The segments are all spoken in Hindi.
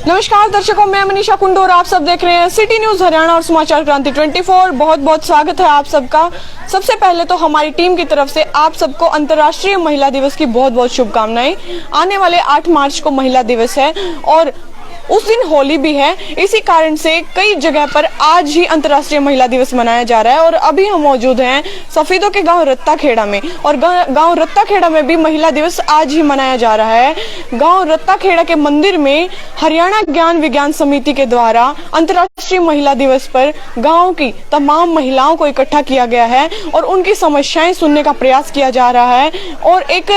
नमस्कार दर्शकों, मैं मनीषा कुंडू और आप सब देख रहे हैं सिटी न्यूज हरियाणा और समाचार क्रांति 24। बहुत बहुत स्वागत है आप सबका। सबसे पहले तो हमारी टीम की तरफ से आप सबको अंतर्राष्ट्रीय महिला दिवस की बहुत बहुत शुभकामनाएं। आने वाले 8 मार्च को महिला दिवस है और उस दिन होली भी है। इसी कारण से कई जगह पर आज ही अंतर्राष्ट्रीय महिला दिवस मनाया जा रहा है और अभी हम मौजूद हैं सफेदों के गांव रत्ताखेड़ा में और गांव रत्ताखेड़ा में भी महिला दिवस आज ही मनाया जा रहा है। गांव रत्ताखेड़ा के मंदिर में हरियाणा ज्ञान विज्ञान समिति के द्वारा अंतर्राष्ट्रीय महिला दिवस पर गाँव की तमाम महिलाओं को इकट्ठा किया गया है और उनकी समस्याएं सुनने का प्रयास किया जा रहा है और एक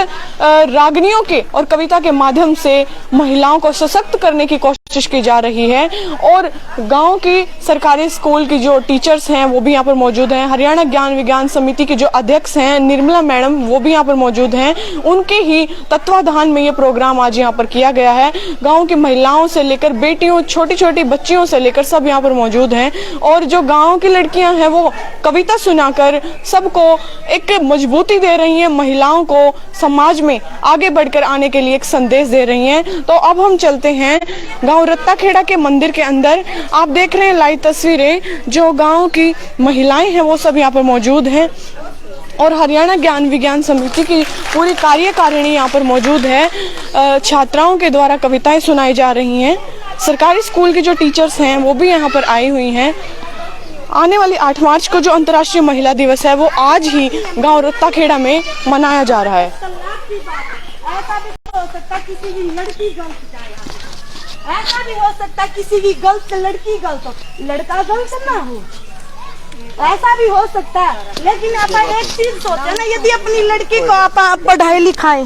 रागनियों के और कविता के माध्यम से महिलाओं को सशक्त करने की कोशिश की जा रही है। और गांव की सरकारी स्कूल की जो टीचर्स हैं वो भी यहाँ पर मौजूद हैं। हरियाणा ज्ञान विज्ञान समिति की जो अध्यक्ष हैं निर्मला मैडम, वो भी यहाँ पर मौजूद हैं। उनके ही तत्वाधान में ये प्रोग्राम आज यहाँ पर किया गया है। गांव की महिलाओं से लेकर बेटियों, छोटी छोटी बच्चियों से लेकर सब यहाँ पर मौजूद हैं और जो गाँव की लड़कियां हैं वो कविता सुनाकर सबको एक मजबूती दे रही हैं, महिलाओं को समाज में आगे बढ़कर आने के लिए एक संदेश दे रही हैं। तो अब हम चलते हैं गांव रत्ताखेड़ा के मंदिर के अंदर। आप देख रहे हैं लाइव तस्वीरें, जो गांव की महिलाएं हैं वो सब यहाँ पर मौजूद हैं और हरियाणा ज्ञान विज्ञान समिति की पूरी कार्यकारिणी यहाँ पर मौजूद है। छात्राओं के द्वारा कविताएं सुनाई जा रही हैं। सरकारी स्कूल की जो टीचर्स हैं वो भी यहाँ पर आई हुई हैं। आने वाली 8 मार्च को जो अंतर्राष्ट्रीय महिला दिवस है वो आज ही गांव रत्ताखेड़ा में मनाया जा रहा है। ऐसा भी हो सकता किसी की लड़की गलत जाए, ऐसा भी हो सकता किसी की गलत लड़की गलत हो, लड़का गलत ना हो, ऐसा भी हो सकता है। लेकिन आप एक चीज सोचे ना, यदि अपनी लड़की को आप पढ़ाई लिखाएं,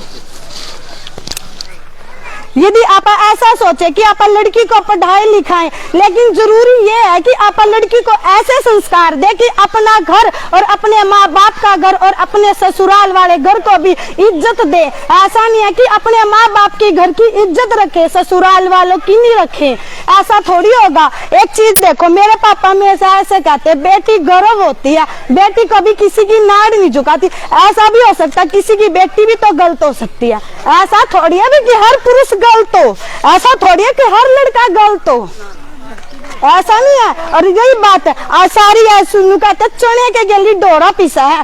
यदि आप ऐसा सोचे कि आप लड़की को पढ़ाई लिखाएं, लेकिन जरूरी ये है कि आप लड़की को ऐसे संस्कार दे कि अपना घर और अपने माँ बाप का घर और अपने ससुराल वाले घर को भी इज्जत दे। ऐसा नहीं है कि अपने माँ बाप के घर की इज्जत रखे, ससुराल वालों की नहीं रखे, ऐसा थोड़ी होगा। एक चीज देखो, मेरे पापा में ऐसे कहते, बेटी गर्व होती है, बेटी कभी किसी की नाड़ नहीं झुकाती। ऐसा भी हो सकता है किसी की बेटी भी तो गलत हो सकती है। ऐसा थोड़ी है कि हर पुरुष गलत हो, ऐसा थोड़ी है कि हर लड़का गलत हो, ऐसा नहीं है। और यही बात है, सारी सुनू कहते चने के गली डोरा पिसा है,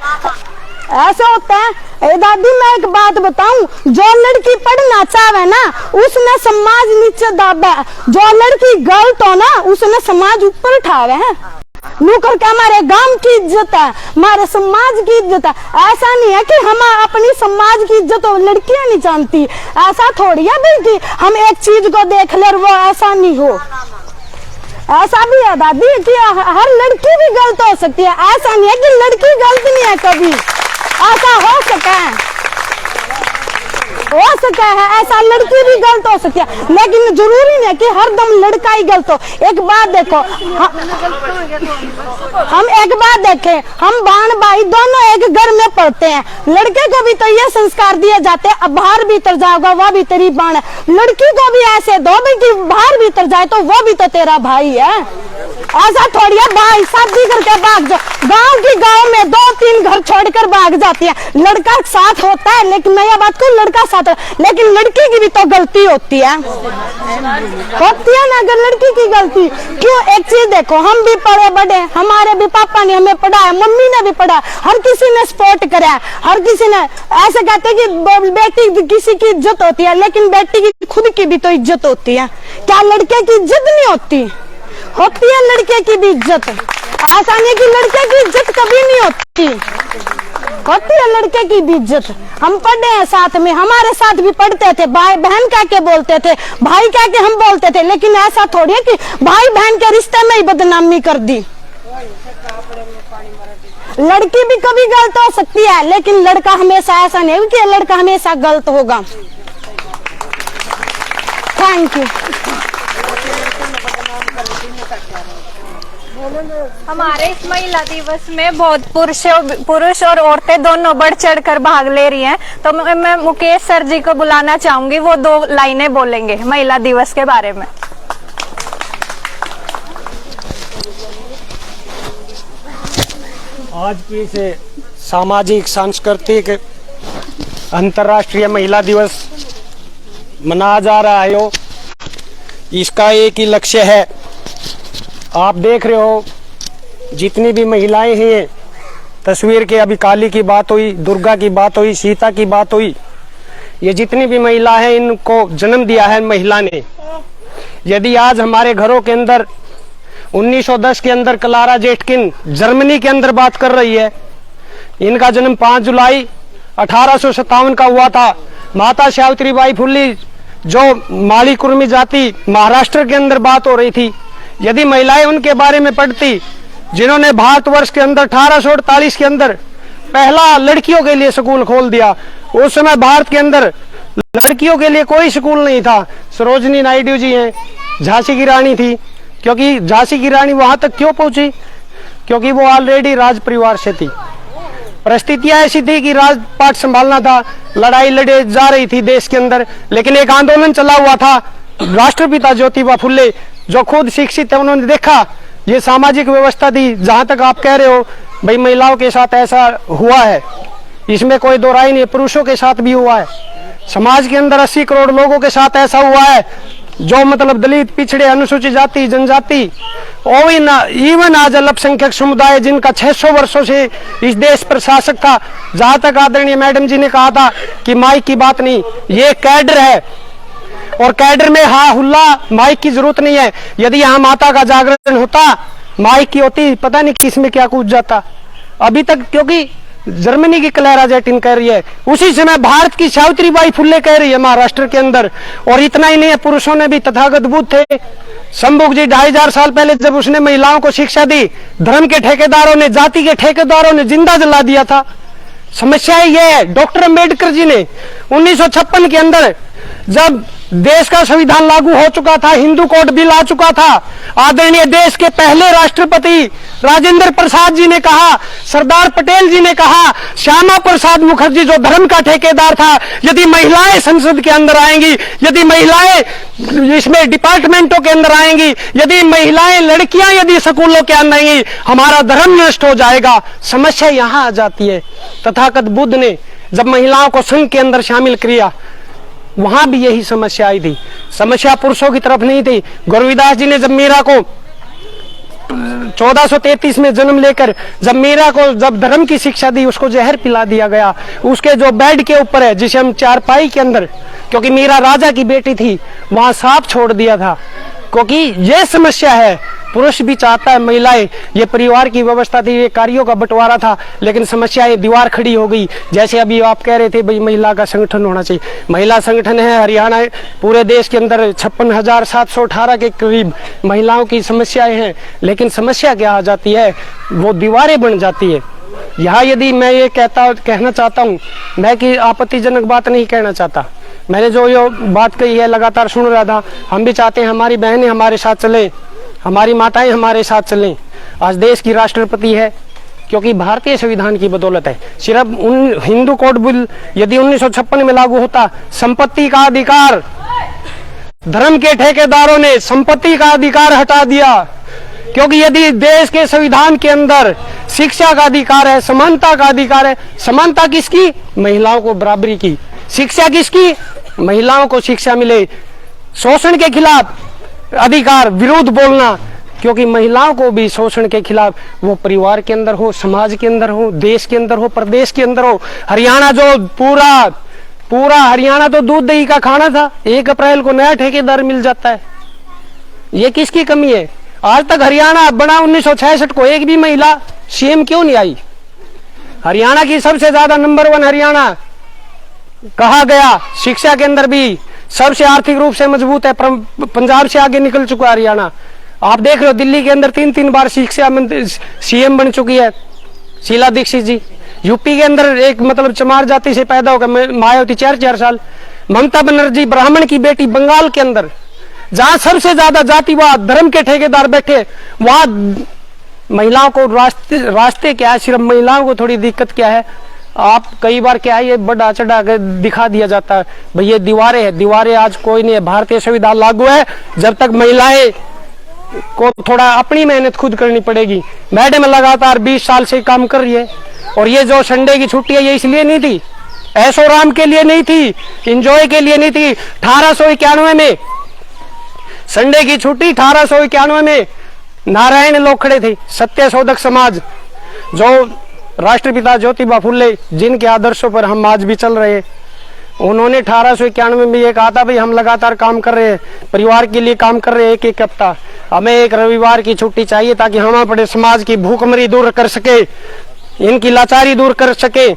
ऐसा होता है। दादी मैं एक बात बताऊं, जो लड़की पढ़ना चाहे ना उसने समाज नीचे दाबा, जो लड़की गलत हो ना उसने समाज ऊपर उठावे है। नू करके हमारे गांव की इज्जत है, हमारे समाज की इज्जत है। ऐसा नहीं है कि हम अपनी समाज की इज्जत और लड़कियां नहीं जानती, ऐसा थोड़ी है भाई कि हम एक चीज को देख ले वो ऐसा नहीं हो। ऐसा भी है दादी कि हर लड़की भी गलत हो सकती है, ऐसा नहीं है कि लड़की गलत नहीं है, कभी ऐसा हो सका है, ऐसा लड़की भी गलत हो सकती है, लेकिन जरूरी नहीं कि हर दम लड़का ही गलत हो। एक बात देखो, हम एक बात देखें, हम बहन भाई दोनों एक घर में पढ़ते हैं। लड़के को भी तो ये संस्कार दिए जाते हैं, अब बाहर भीतर जाओगा वह भी तेरी बहन है। लड़की को भी ऐसे दो कि बाहर भीतर जाए तो वो भी तो तेरा भाई है। ऐसा थोड़ी है भाई शादी करके भाग जाओ, गाँव में 2-3 घर छोड़कर भाग जाती है। लड़का साथ होता है, लेकिन मैं ये बात को लड़का साथ, लेकिन लड़की की भी तो गलती होती है ना। अगर लड़की की गलती क्यों, एक चीज देखो, हम भी पढ़े बड़े, हमारे भी पापा ने हमें पढ़ाया, मम्मी ने भी पढ़ा, हर किसी ने सपोर्ट करा, हर किसी ने। ऐसे कहते कि बेटी किसी की इज्जत होती है, लेकिन बेटी की खुद की भी तो इज्जत होती है। क्या लड़के की इज्जत नहीं होती? होती है लड़के की भी इज्जत। ऐसा नहीं कि लड़के की इज्जत कभी नहीं होती, होती है लड़के की भी इज्जत। हम पढ़े हैं साथ में, हमारे साथ भी पढ़ते थे, भाई बहन कह के बोलते थे, भाई कह के हम बोलते थे, लेकिन ऐसा थोड़ी है कि भाई बहन के रिश्ते में ही बदनामी कर दी। लड़की भी कभी गलत हो सकती है, लेकिन लड़का हमेशा, ऐसा नहीं कि लड़का हमेशा गलत होगा। Thank you. हमारे इस महिला दिवस में बहुत पुरुष और औरतें दोनों बढ़ चढ़ कर भाग ले रही हैं, तो मैं मुकेश सर जी को बुलाना चाहूंगी, वो 2 लाइनें बोलेंगे महिला दिवस के बारे में। आज की इस सामाजिक सांस्कृतिक अंतर्राष्ट्रीय महिला दिवस मनाया जा रहा है। इसका एक ही लक्ष्य है। आप देख रहे हो जितनी भी महिलाएं हैं, तस्वीर के अभी काली की बात हुई, दुर्गा की बात हुई, सीता की बात हुई, ये जितनी भी महिला है इनको जन्म दिया है महिला ने। यदि आज हमारे घरों के अंदर 1910 के अंदर क्लारा जेटकिन जर्मनी के अंदर बात कर रही है, इनका जन्म 5 जुलाई 1857 का हुआ था। माता सावित्रीबाई फुले जो माली कुर्मी जाति महाराष्ट्र के अंदर बात हो रही थी, यदि महिलाएं उनके बारे में पढ़ती, जिन्होंने भारतवर्ष के अंदर 1848 के अंदर पहला लड़कियों के लिए स्कूल खोल दिया। उस समय भारत के अंदर लड़कियों के लिए कोई स्कूल नहीं था। सरोजनी नायडू जी हैं, झांसी की रानी थी। क्योंकि झांसी की रानी वहां तक क्यों पहुंची? क्योंकि वो ऑलरेडी राज परिवार से थी। परिस्थितियां ऐसी थी कि राजपाट संभालना था, लड़ाई लड़े जा रही थी देश के अंदर, लेकिन एक आंदोलन चला हुआ था। राष्ट्रपिता ज्योतिबा फुले जो खुद शिक्षित है, उन्होंने देखा ये सामाजिक व्यवस्था थी। जहां तक आप कह रहे हो भाई महिलाओं के साथ ऐसा हुआ है, इसमें कोई दो राय नहीं, पुरुषों के साथ भी हुआ है। समाज के अंदर 80 करोड़ लोगों के साथ ऐसा हुआ है, जो मतलब दलित, पिछड़े, अनुसूचित जाति, जनजाति और इवन आज अल्पसंख्यक समुदाय जिनका 600 वर्षों से इस देश पर शासक था। जहां तक आदरणीय मैडम जी ने कहा था कि माइक की बात नहीं, ये कैडर है और कैडर में हा हुल्ला माइक की जरूरत नहीं है। यदि यहाँ माता का जागरण होता, माइक की होती, पता नहीं किस में क्या कूद जाता अभी तक। क्योंकि जर्मनी की क्लारा जेटकिन कह रही है, उसी समय भारत की सावित्रीबाई फुले कह रही है महाराष्ट्र के अंदर। और इतना ही नहीं है, पुरुषों ने भी तथागत बुद्ध थे, शंभुक जी 2500 साल पहले जब उसने महिलाओं को शिक्षा दी, धर्म के ठेकेदारों ने, जाति के ठेकेदारों ने जिंदा जला दिया था। समस्या ये है, डॉक्टर अम्बेडकर जी ने 1956 के अंदर जब देश का संविधान लागू हो चुका था, हिंदू कोड बिल आ चुका था, आदरणीय देश के पहले राष्ट्रपति राजेंद्र प्रसाद जी ने कहा, सरदार पटेल जी ने कहा, श्यामा प्रसाद मुखर्जी जो धर्म का ठेकेदार था, यदि महिलाएं संसद के अंदर आएंगी, यदि महिलाएं इसमें डिपार्टमेंटों के अंदर आएंगी, यदि महिलाएं लड़कियां यदि स्कूलों के अंदर आएंगी, हमारा धर्म नष्ट हो जाएगा। समस्या यहां आ जाती है। तथागत बुद्ध ने जब महिलाओं को संघ के अंदर शामिल किया, वहां भी यही समस्या आई थी। समस्या पुरुषों की तरफ नहीं थी। गुरुविदास जी ने जब मीरा को 1433 में जन्म लेकर जब धर्म की शिक्षा दी, उसको जहर पिला दिया गया। उसके जो बेड के ऊपर है, जिसे हम चारपाई के अंदर, क्योंकि मीरा राजा की बेटी थी, वहां सांप छोड़ दिया था। क्योंकि ये समस्या है, पुरुष भी चाहता है महिलाएं, ये परिवार की व्यवस्था थी, ये कार्यों का बंटवारा था, लेकिन समस्या ये दीवार खड़ी हो गई। जैसे अभी आप कह रहे थे भाई महिला का संगठन होना चाहिए, महिला संगठन है हरियाणा, पूरे देश के अंदर 56,718 के करीब महिलाओं की समस्याएं हैं, लेकिन समस्या क्या आ जाती है, वो दीवारें बन जाती है। यहाँ यदि मैं ये कहना चाहता हूँ, मैं कि आपत्तिजनक बात नहीं कहना चाहता, मैंने जो ये बात कही है लगातार सुन रहा था। हम भी चाहते हैं हमारी बहनें हमारे साथ चलें, हमारी माताएं हमारे साथ चलें। आज देश की राष्ट्रपति है क्योंकि भारतीय संविधान की बदौलत है। सिर्फ हिंदू कोड बिल यदि 1956 में लागू होता, संपत्ति का अधिकार, धर्म के ठेकेदारों ने संपत्ति का अधिकार हटा दिया। क्योंकि यदि देश के संविधान के अंदर शिक्षा का अधिकार है, समानता का अधिकार है, समानता किसकी? महिलाओं को बराबरी की। शिक्षा किसकी? महिलाओं को शिक्षा मिले। शोषण के खिलाफ अधिकार, विरोध बोलना, क्योंकि महिलाओं को भी शोषण के खिलाफ, वो परिवार के अंदर हो, समाज के अंदर हो, देश के अंदर हो, प्रदेश के अंदर हो। हरियाणा जो पूरा हरियाणा तो दूध दही का खाना था, 1 अप्रैल को नया ठेकेदार मिल जाता है। ये किसकी कमी है? आज तक हरियाणा बना 1966 को, एक भी महिला सीएम क्यों नहीं आई? हरियाणा की सबसे ज्यादा नंबर 1 हरियाणा कहा गया। शिक्षा के अंदर भी सबसे आर्थिक रूप से मजबूत है, पंजाब से आगे निकल चुका है हरियाणा। आप देख रहे हो दिल्ली के अंदर 3-3 बार शिक्षा मंत्री सीएम बन चुकी है शीला दीक्षित जी। यूपी के अंदर एक मतलब चमार जाति से पैदा होकर मायावती 4-4 साल। ममता बनर्जी ब्राह्मण की बेटी, बंगाल के अंदर जहां सबसे ज्यादा जातिवाद, धर्म के ठेकेदार बैठे, वहां महिलाओं को रास्ते क्या है? सिर्फ महिलाओं को थोड़ी दिक्कत क्या है? आप कई बार क्या है, ये बढ़ा चढ़ा के दिखा दिया जाता है भाई ये दीवारें हैं। दीवारें आज कोई नहीं है, भारतीय संविधान लागू है। जब तक महिलाएं को थोड़ा अपनी मेहनत खुद करनी पड़ेगी। मैडम लगातार 20 साल से काम कर रही है, और ये जो संडे की छुट्टी है ये इसलिए नहीं थी, ऐशो आराम के लिए नहीं थी, इंजॉय के लिए नहीं थी। 1891 में संडे की छुट्टी 1891 में नारायण लोग खड़े थे, सत्य शोधक समाज, जो राष्ट्रपिता ज्योतिबा फुले जिनके आदर्शों पर हम आज भी चल रहे हैं। उन्होंने 1891 में ये कहा था भाई हम लगातार काम कर रहे हैं, परिवार के लिए काम कर रहे हैं, एक हफ्ता हमें एक रविवार की छुट्टी चाहिए ताकि हम अपने समाज की भूखमरी दूर कर सके, इनकी लाचारी दूर कर सके।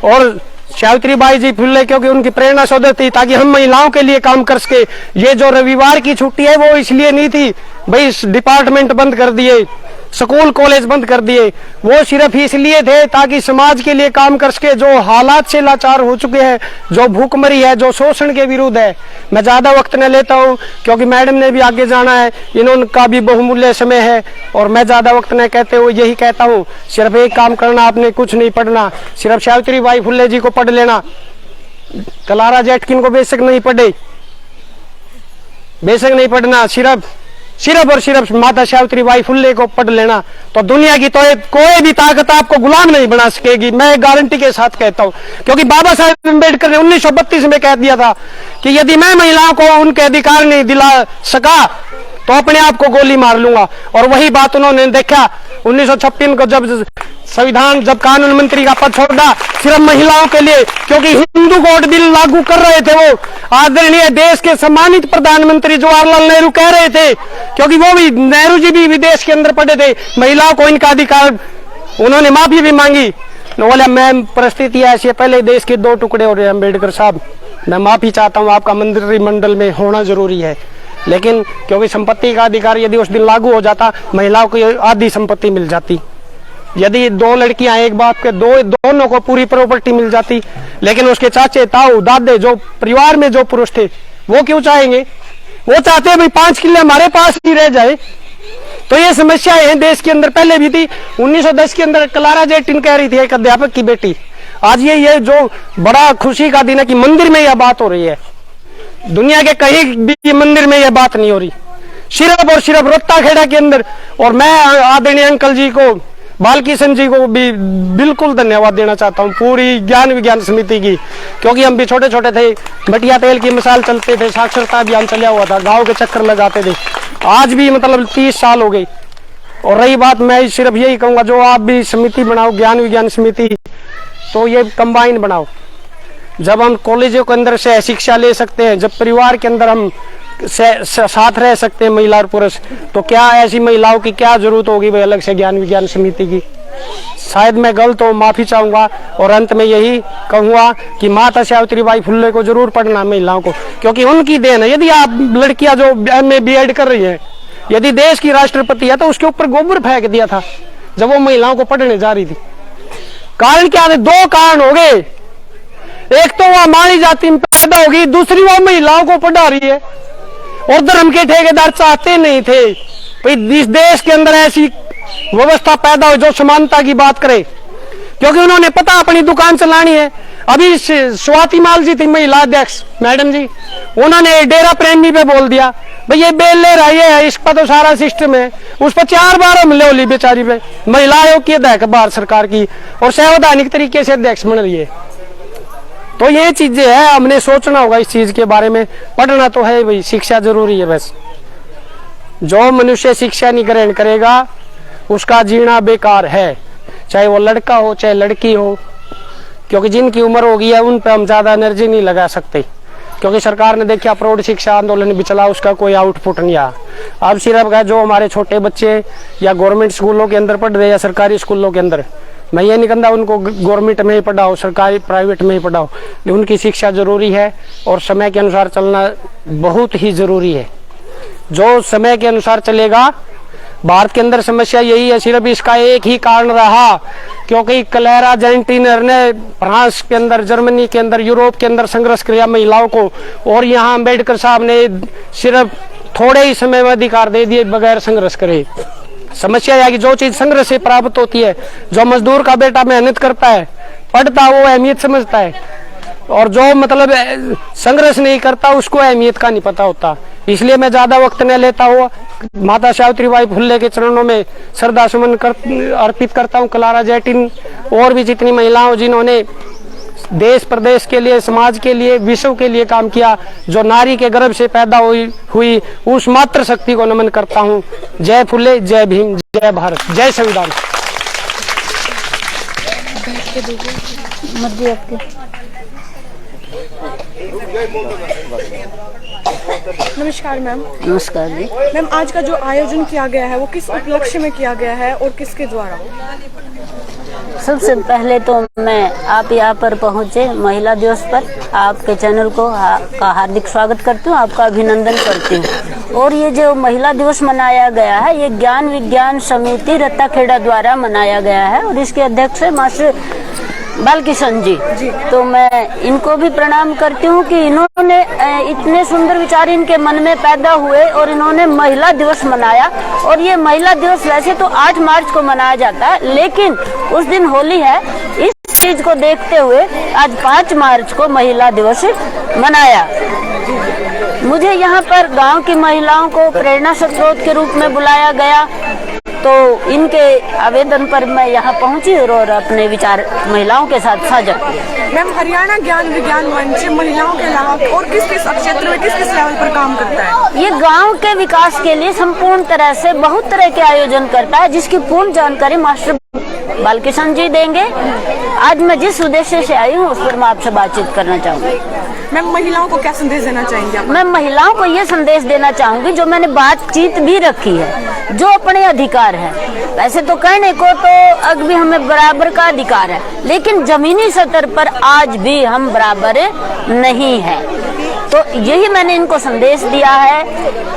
और सावित्रीबाई जी फुले क्योंकि उनकी प्रेरणा स्रोत थी ताकि हम महिलाओं के लिए काम कर सके। ये जो रविवार की छुट्टी है वो इसलिए नहीं थी भाई डिपार्टमेंट बंद कर दिए, स्कूल कॉलेज बंद कर दिए, वो सिर्फ इसलिए थे ताकि समाज के लिए काम कर सके, जो हालात से लाचार हो चुके हैं, जो भूखमरी है, जो शोषण के विरुद्ध है। मैं ज्यादा वक्त न लेता हूँ क्योंकि मैडम ने भी आगे जाना है, इनका भी बहुमूल्य समय है और मैं ज्यादा वक्त न कहते हुए यही कहता हूँ, सिर्फ एक काम करना, आपने कुछ नहीं पढ़ना, सिर्फ सावित्रीबाई फुले जी को पढ़ लेना, क्लारा जेटकिन को बेशक नहीं पढ़ना, सिर्फ और सिर्फ माता सावित्रीबाई फुले को पढ़ लेना, तो दुनिया की तो कोई भी ताकत आपको गुलाम नहीं बना सकेगी। मैं गारंटी के साथ कहता हूं, क्योंकि बाबा साहेब अम्बेडकर ने 1932 में कह दिया था कि यदि मैं महिलाओं को उनके अधिकार नहीं दिला सका तो अपने आप को गोली मार लूंगा। और वही बात उन्होंने देखा 1956 को जब कानून मंत्री का पद छोड़ा, सिर्फ महिलाओं के लिए, क्योंकि हिंदू कोड बिल लागू कर रहे थे वो आदरणीय देश के सम्मानित प्रधानमंत्री जवाहरलाल नेहरू कह रहे थे, क्योंकि वो भी नेहरू जी भी विदेश के अंदर पढ़े थे, महिलाओं को इनका अधिकार, उन्होंने माफी भी मांगी। बोले मैं परिस्थिति ऐसी है, पहले देश के 2 टुकड़े हो रहे हैं अम्बेडकर साहब, मैं माफी चाहता हूँ, आपका मंत्रिमंडल में होना जरूरी है, लेकिन क्योंकि संपत्ति का अधिकार यदि उस दिन लागू हो जाता, महिलाओं को आधी संपत्ति मिल जाती, यदि 2 लड़कियां एक बाप के दोनों को पूरी प्रॉपर्टी मिल जाती। लेकिन उसके चाचे ताऊ दादे जो परिवार में जो पुरुष थे वो क्यों चाहेंगे, वो चाहते हैं भाई 5 किले हमारे पास ही रह जाए। तो ये समस्याएं हैं देश के अंदर, पहले भी थी। 1910 के अंदर क्लारा जेटिन कह रही थी, एक अध्यापक की बेटी, आज ये जो बड़ा खुशी का दिन है कि मंदिर में यह बात हो रही है, दुनिया के कहीं भी मंदिर में यह बात नहीं हो रही, सिर्फ और सिर्फ रोहता खेड़ा के अंदर। और मैं आदरणीय अंकल जी को, बालकिशन जी को भी बिल्कुल धन्यवाद देना चाहता हूँ, पूरी ज्ञान विज्ञान समिति की, क्योंकि हम भी छोटे छोटे थे, बटिया तेल की मिसाल चलते थे, साक्षरता अभियान चला हुआ था, गांव के चक्कर लगाते थे, आज भी मतलब 30 साल हो गई। और रही बात, मैं सिर्फ यही कहूंगा, जो आप भी समिति बनाओ, ज्ञान विज्ञान समिति, तो ये कंबाइन बनाओ। जब हम कॉलेजों के अंदर से शिक्षा ले सकते हैं, जब परिवार के अंदर हम साथ रह सकते हैं महिला और पुरुष, तो क्या ऐसी महिलाओं की क्या जरूरत होगी भाई अलग से ज्ञान विज्ञान समिति की। शायद मैं गलत हूँ, माफी चाहूंगा। और अंत में यही कहूंगा कि माता सावित्रीबाई फुले को जरूर पढ़ना महिलाओं को, क्योंकि उनकी देन है। यदि आप लड़कियां जो MA BEd कर रही है, यदि देश की राष्ट्रपति है, तो उसके ऊपर गोबर फेंक दिया था जब वो महिलाओं को पढ़ने जा रही थी। कारण क्या है? 2 कारण हो गए, एक तो वह मानी जाति में पैदा होगी, दूसरी वो महिलाओं को पढ़ा रही है। और धर्म के ठेकेदार चाहते नहीं थे भाई इस देश के अंदर ऐसी व्यवस्था पैदा हो जो समानता की बात करे, क्योंकि उन्होंने पता अपनी दुकान चलानी है। अभी स्वाति माल जी थी महिला अध्यक्ष मैडम जी, उन्होंने डेरा प्रेमी पे बोल दिया भाई ये बेल ले रहा है, इस पर तो सारा सिस्टम है, उस पर 4 बार हमले होली बेचारी पे। महिला आयोग की अध्यक्ष भारत सरकार की, और संवैधानिक तरीके से अध्यक्ष बन रही है। तो ये चीजें है, हमने सोचना होगा इस चीज के बारे में। पढ़ना तो है भाई, शिक्षा जरूरी है। बस जो मनुष्य शिक्षा नहीं ग्रहण करेगा उसका जीना बेकार है, चाहे वो लड़का हो चाहे लड़की हो, क्योंकि जिनकी उम्र हो गई है उन पर हम ज्यादा एनर्जी नहीं लगा सकते, क्योंकि सरकार ने देखा प्रौढ़ शिक्षा आंदोलन भी चला, उसका कोई आउटपुट नहीं आया। अब सिर्फ जो हमारे छोटे बच्चे या गवर्नमेंट स्कूलों के अंदर पढ़ रहे या सरकारी स्कूलों के अंदर, मैं ये नहीं कहता उनको गवर्नमेंट में ही पढ़ाओ, सरकारी प्राइवेट में ही पढ़ाओ, उनकी शिक्षा जरूरी है और समय के अनुसार चलना बहुत ही जरूरी है। जो समय के अनुसार चलेगा, भारत के अंदर समस्या यही है, सिर्फ इसका एक ही कारण रहा क्योंकि क्लेरा जेंटिनर ने फ्रांस के अंदर, जर्मनी के अंदर, यूरोप के अंदर संघर्ष किया महिलाओं को, और यहाँ अम्बेडकर साहब ने सिर्फ थोड़े ही समय में अधिकार दे दिए बगैर संघर्ष करे। समस्या यह है कि जो चीज संघर्ष से प्राप्त होती है, जो मजदूर का बेटा मेहनत करता है, पढ़ता है, वो अहमियत समझता है, और जो मतलब संघर्ष नहीं करता उसको अहमियत का नहीं पता होता। इसलिए मैं ज्यादा वक्त न लेता हुआ माता सावित्रीबाई फुले के चरणों में श्रद्धा सुमन अर्पित करता हूँ। क्लारा जेटिन और भी जितनी महिलाओं जिन्होंने देश प्रदेश के लिए, समाज के लिए, विश्व के लिए काम किया, जो नारी के गर्भ से पैदा हुई उस मातृ शक्ति को नमन करता हूँ। जय फुले, जय भीम, जय भारत, जय संविधान। नमस्कार मैम। नमस्कार जी। मैम, आज का जो आयोजन किया गया है वो किस उपलक्ष्य में किया गया है और किसके द्वारा? सबसे पहले तो मैं आप यहाँ पर पहुँचे महिला दिवस पर आपके चैनल को का हार्दिक स्वागत करती हूँ, आपका अभिनंदन करती हूँ। और ये जो महिला दिवस मनाया गया है ये ज्ञान विज्ञान समिति रत्ताखेड़ा द्वारा मनाया गया है और इसके अध्यक्ष है मास्टर बालकिशन जी। तो मैं इनको भी प्रणाम करती हूँ कि इन्होंने इतने सुंदर विचार इनके मन में पैदा हुए और इन्होंने महिला दिवस मनाया। और ये महिला दिवस वैसे तो 8 मार्च को मनाया जाता है, लेकिन उस दिन होली है, इस चीज को देखते हुए आज 5 मार्च को महिला दिवस मनाया। मुझे यहाँ पर गांव की महिलाओं को प्रेरणा स्रोत के रूप में बुलाया गया, तो इनके आवेदन पर मैं यहाँ पहुँची और अपने विचार महिलाओं के साथ साझा किए। मैम, हरियाणा ज्ञान विज्ञान मंच महिलाओं के अलावा और किस किस क्षेत्र में किस किस लेवल पर काम करता है? ये गांव के विकास के लिए संपूर्ण तरह से बहुत तरह के आयोजन करता है, जिसकी पूर्ण जानकारी मास्टर बालकिशन जी देंगे। आज मैं जिस उद्देश्य से आई हूँ उस पर मैं आपसे बातचीत करना चाहूँगी। मैम, महिलाओं को क्या संदेश देना चाहेंगे आप? मैं महिलाओं को ये संदेश देना चाहूंगी, जो मैंने बातचीत भी रखी है, जो अपने अधिकार है। वैसे तो कहने को तो अभी हमें बराबर का अधिकार है, लेकिन जमीनी स्तर पर आज भी हम बराबर नहीं है। तो यही मैंने इनको संदेश दिया है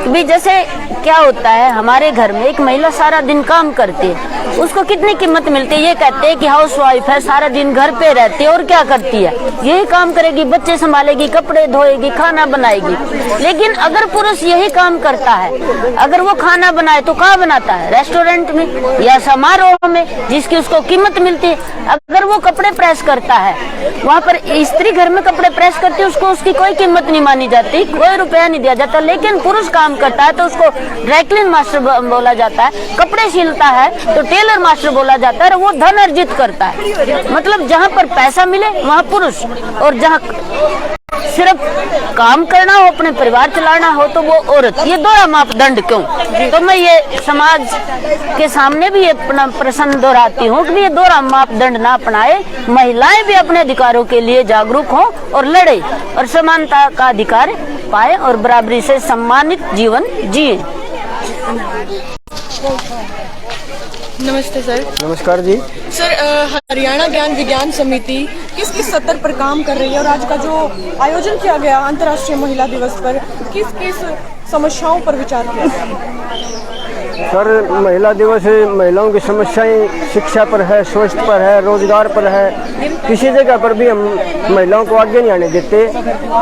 कि जैसे क्या होता है, हमारे घर में एक महिला सारा दिन काम करती है, उसको कितनी कीमत मिलती है? ये कहते हैं कि हाउस वाइफ है, सारा दिन घर पे रहती है और क्या करती है, यही काम करेगी, बच्चे संभालेगी, कपड़े धोएगी, खाना बनाएगी। लेकिन अगर पुरुष यही काम करता है, अगर वो खाना बनाए तो कहाँ बनाता है? रेस्टोरेंट में या समारोह में, जिसकी उसको कीमत मिलती है। अगर वो कपड़े प्रेस करता है, वहाँ पर स्त्री घर में कपड़े प्रेस करती है, उसको उसकी कोई कीमत नहीं मानी जाती, कोई रुपया नहीं दिया जाता। लेकिन पुरुष काम करता है तो उसको ड्राईक्लीन मास्टर बोला जाता है, कपड़े सिलता है तो टेलर मास्टर बोला जाता है, वो धन अर्जित करता है। मतलब जहाँ पर पैसा मिले वहाँ पुरुष, और जहाँ सिर्फ काम करना हो, अपने परिवार चलाना हो तो वो औरत। ये दोहरा मापदंड क्यों? तो मैं ये समाज के सामने भी अपना प्रश्न दोहराती हूँ कि ये दोहरा मापदंड ना अपनाए, महिलाएं भी अपने अधिकारों के लिए जागरूक हों और लड़े और समानता का अधिकार पाए और बराबरी से सम्मानित जीवन जिए। नमस्ते सर। नमस्कार जी। सर, हरियाणा ज्ञान विज्ञान समिति किस किस स्तर पर काम कर रही है और आज का जो आयोजन किया गया अंतर्राष्ट्रीय महिला दिवस पर किस किस समस्याओं पर विचार किया गया? सर, महिला दिवस महिलाओं की समस्याएं शिक्षा पर है, स्वास्थ्य पर है, रोजगार पर है। किसी जगह पर भी हम महिलाओं को आगे नहीं आने देते।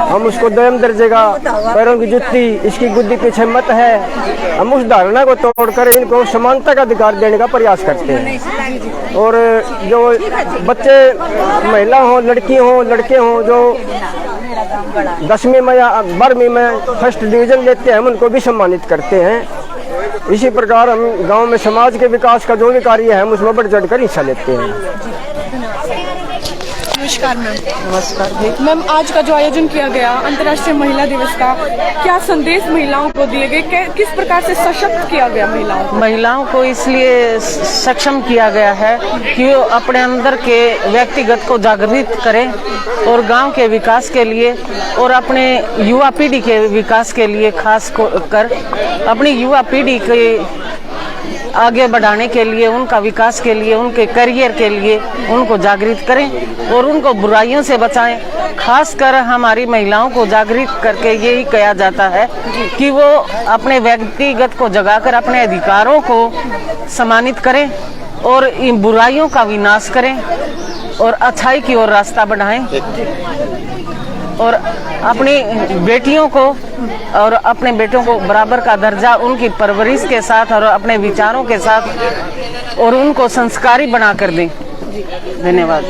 हम उसको दयम दर्जे का, पैरों की जुत्ती, इसकी गुद्दी पीछे मत है, हम उस धारणा को तोड़कर इनको समानता का अधिकार देने का प्रयास करते हैं। और जो बच्चे, महिला हो, लड़की हो, लड़के हों, जो 10वीं में या 12वीं में फर्स्ट डिवीजन लेते हैं, हम उनको भी सम्मानित करते हैं। इसी प्रकार हम गांव में समाज के विकास का जो भी कार्य है हम उसमें बढ़ चढ़ कर हिस्सा लेते हैं। नमस्कार मैम। नमस्कार जी। मैम, आज का जो आयोजन किया गया अंतर्राष्ट्रीय महिला दिवस का, क्या संदेश महिलाओं को दिए गए, किस प्रकार से सशक्त किया गया महिलाओं को? महिलाओं को इसलिए सक्षम किया गया है कि वो अपने अंदर के व्यक्तिगत को जागृत करें और गांव के विकास के लिए और अपने युवा पीढ़ी के विकास के लिए खास कर अपनी युवा पीढ़ी के आगे बढ़ाने के लिए, उनका विकास के लिए, उनके करियर के लिए उनको जागृत करें और उनको बुराइयों से बचाएं। खासकर हमारी महिलाओं को जागृत करके यही कहा जाता है कि वो अपने व्यक्तिगत को जगाकर अपने अधिकारों को सम्मानित करें और इन बुराइयों का विनाश करें और अच्छाई की ओर रास्ता बढ़ाएं और अपनी बेटियों को और अपने बेटों को बराबर का दर्जा उनकी परवरिश के साथ और अपने विचारों के साथ और उनको संस्कारी बना कर दें। धन्यवाद।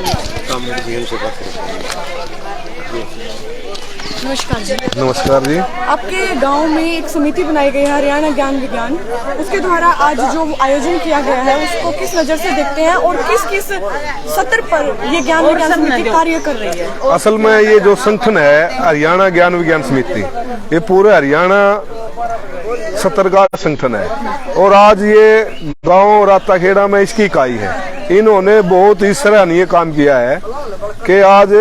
नमस्कार जी। नमस्कार जी। आपके गांव में एक समिति बनाई गई है हरियाणा ज्ञान विज्ञान, उसके द्वारा आज जो आयोजन किया गया है उसको किस नज़र से देखते हैं और किस किस सत्र पर ये ज्ञान विज्ञान समिति कार्य कर रही है? असल में ये जो संगठन है हरियाणा ज्ञान विज्ञान समिति, ये पूरे हरियाणा सत्र का संगठन है और आज ये गांव राताखेड़ा में इसकी इकाई है। इन्होंने बहुत ही सराहनीय काम किया है कि आज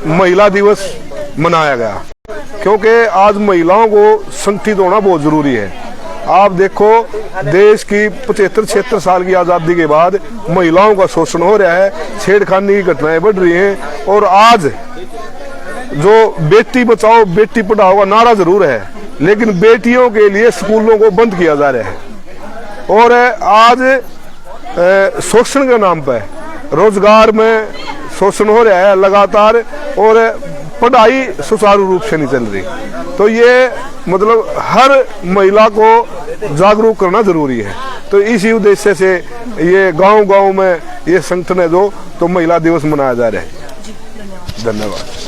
महिला दिवस मनाया गया, क्योंकि आज महिलाओं को संगठित होना बहुत जरूरी है। आप देखो देश की 75-76 साल की आजादी के बाद महिलाओं का शोषण हो रहा है, छेड़खानी की घटनाएं बढ़ रही हैं और आज जो बेटी बचाओ बेटी पढ़ाओ का नारा जरूर है, लेकिन बेटियों के लिए स्कूलों को बंद किया जा रहा है और आज शोषण के नाम पर रोजगार में शोषण हो रहा है लगातार और पढ़ाई सुचारू रूप से नहीं चल रही। तो ये मतलब हर महिला को जागरूक करना जरूरी है। तो इसी उद्देश्य से ये गांव-गांव में ये संगठन है जो तो महिला दिवस मनाया जा रहा है। धन्यवाद।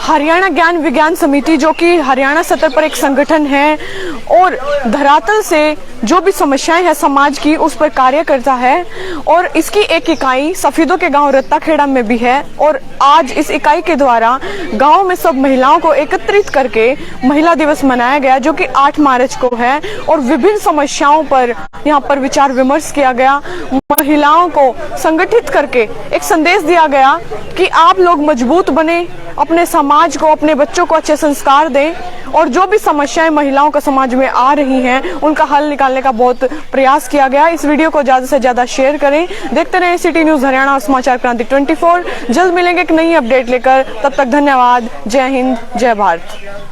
हरियाणा ज्ञान विज्ञान समिति जो कि हरियाणा सतर पर एक संगठन है और धरातल से जो भी समस्याएं हैं समाज की उस पर कार्य करता है और इसकी एक इकाई सफेदों के गांव रत्ताखेड़ा में भी है और आज इस इकाई के द्वारा गांव में सब महिलाओं को एकत्रित करके महिला दिवस मनाया गया जो कि 8 मार्च को है और विभिन्न समस्याओं पर यहाँ पर विचार विमर्श किया गया। महिलाओं को संगठित करके एक संदेश दिया गया कि आप लोग मजबूत बने, अपने समाज को अपने बच्चों को अच्छे संस्कार दें और जो भी समस्याएं महिलाओं का समाज में आ रही हैं उनका हल निकालने का बहुत प्रयास किया गया। इस वीडियो को ज्यादा से ज्यादा शेयर करें। देखते रहें सिटी न्यूज हरियाणा और समाचार क्रांति 24। जल्द मिलेंगे एक नई अपडेट लेकर, तब तक धन्यवाद। जय हिंद, जय भारत।